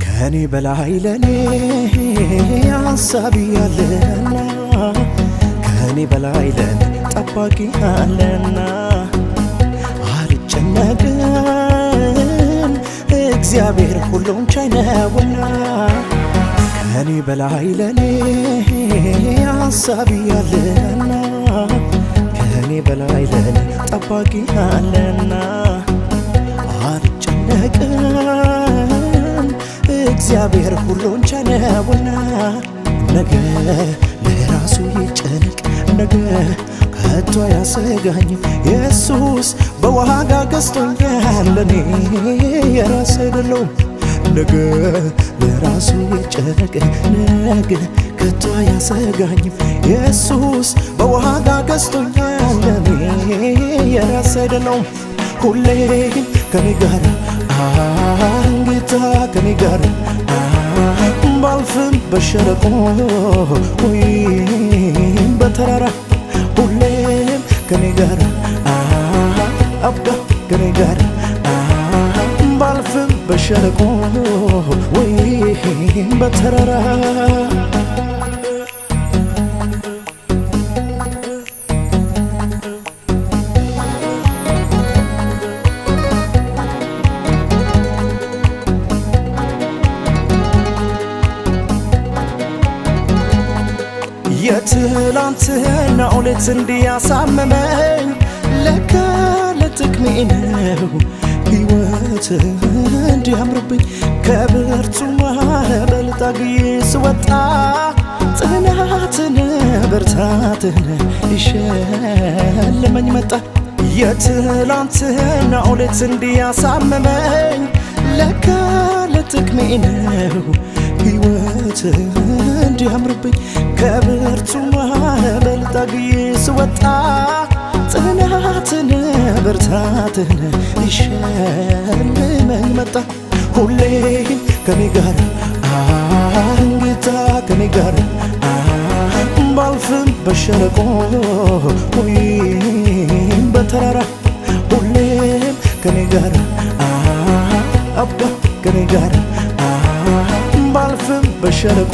ከኔ በላይ ለኔ ሐሳብ ያለና ከኔ በላይ ለኔ ጠባቂ አለና አልጨነቅም እግዚአብሔር ሁሉን ቻይ ነውና ከኔ በላይ ለኔ ሐሳብ ያለና ከኔ በላይ ለኔ ጠባቂ አለና አልጨነቅም እግዚአብሔር ሁሉን ቻይ ነውና ነገ ለራሱ ይጨነቅ ነገ ከቶ አያሰጋኝም ኢየሱስ በዋጋ ገዝቶኛል ለኔ የራስ አይደለሁም ነገ ለራሱ ይጨነቅ ነገ ከቶ አያሰጋኝም ኢየሱስ በዋጋ ገዝቶኛል ለኔ የራስ አይደለሁም ሁሌ ከኔ ጋር ጌታ ከኔ ጋር ባልፍም በሸለቆ ወይም በተራራ ሁሌም ከኔ ጋር አባ ከኔ ጋር ባልፍም በሸለቆ ወይም በተራራ የትላንትናው ሌት እንዲያሳመመኝ ለካ ለጥቅሜ ነው ሕይወት እንዲያምርብኝ ከብርቱ ማዕበል ታግዬ ስወጣ ጽናትን ብርታትን ይሸልመኝ መጣ የትላንትናው ሌት እንዲያሳመመኝ ለካ ለጥቅሜ ነው ሕይወት እንዲያምርብኝ ከብርቱ ማዕበል ታግዬ ስወጣ ጽናትን ብርታትን ይሸልመኝ መጣ ሁሌ ከኔ ጋር ጌታ ከኔ ጋር ባልፍም በሸለቆ ወይም በተራራ ሁሌም ከኔ ጋር አባ ከኔ ጋር ባልፍም በሸለቆ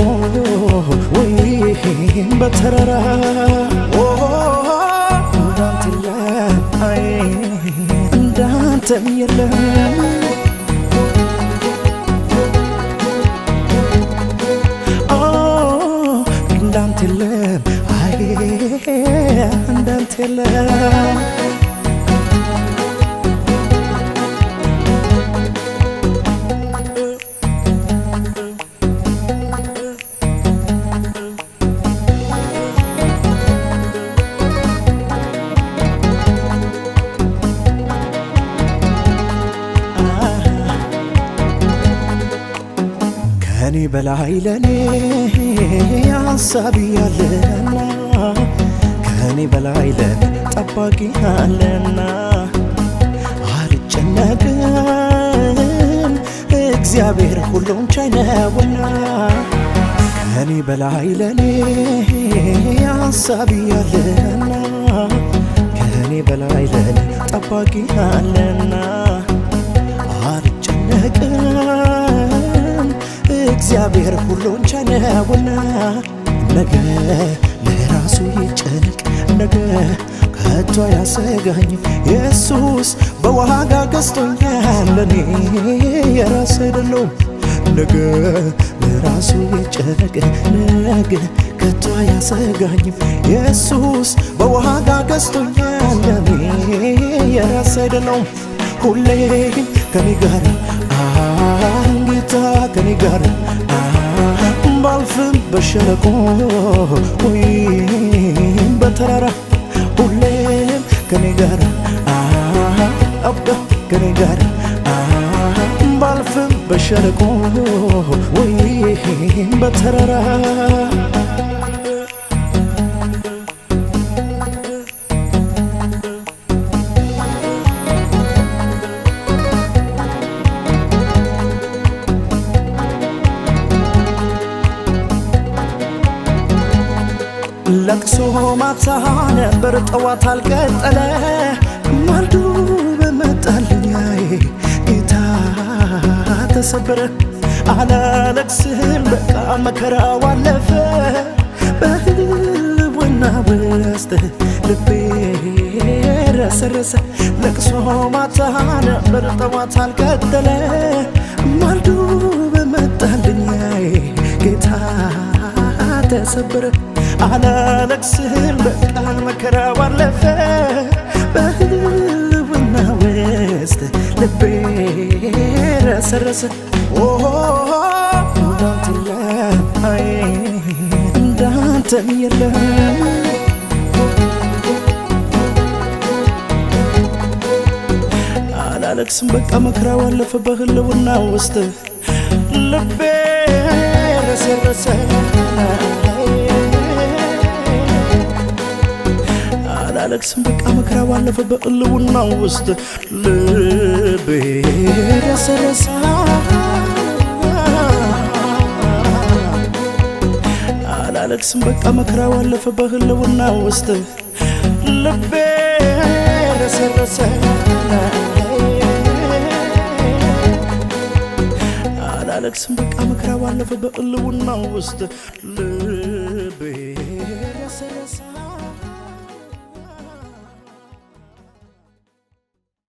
ወይም በተራራ እንዳንተ የለም እንዳንተም የለም እንዳንተ የለም እንዳንተ የለም ከኔ በላይ ለኔ ሐሳብ ያለና ከኔ በላይ ለኔ ጠባቂ አለና አልጨነቅም እግዚአብሔር ሁሉን ቻይ ነውና ከኔ በላይ ለኔ ሐሳብ ያለና ከኔ በላይ ለኔ ጠባቂ አለና አልጨነቅም እግዚአብሔር ሁሉን ቻይ ነውና ነገ ለራሱ ይጨነቅ ነገ ከቶ አያሰጋኝም ኢየሱስ በዋጋ ገዝቶኛል ለኔ የራስ አይደለሁም ነገ ለራሱ ይጨነቅ ነገ ከቶ አያሰጋኝም ኢየሱስ በዋጋ ገዝቶኛል ለኔ የራስ አይደለሁም ሁሌ ከኔ ጋር ጌታ ከኔ ጋር ባልፍም በሸለቆ ወይም በተራራ ሁሌም ከኔ ጋር አባ ከኔ ጋር ባልፍም በሸለቆ ወይም በተራራ ለቅሶ ማታ ነበር ጠዋት አልቀጠለ ማልዶ በመጣልኛዬ ጌታ ተሰበረ አላለቅስም በቃ መከራው አለፈ በህልውና ውስጥ ልቤ ረሰረሰ ለቅሶ ማታ ነበር ጠዋት አልቀጠለ ማልዶ በመጣልኛዬ ጌታ ተሰበረ አላለቅስም በቃ መከራው አለፈ በህልውና ውስጥ ልቤ ረሰረሰ እንዳንተ የለም እንዳንተ የለም አላለቅስም በቃ መከራው አለፈ በህልውና ውስጥ ልቤ ረሰረሰ አላለቅስም በቃ መከራው አለፈ በህልውና ውስጥ ልቤ ረሰረሰ አላለቅስም በቃ መከራው አለፈ በህልውና ውስጥ ልቤ ረሰረሰ አላለቅስም በቃ መከራው አለፈ በህልውና ውስጥ ልቤ ረሰረሰ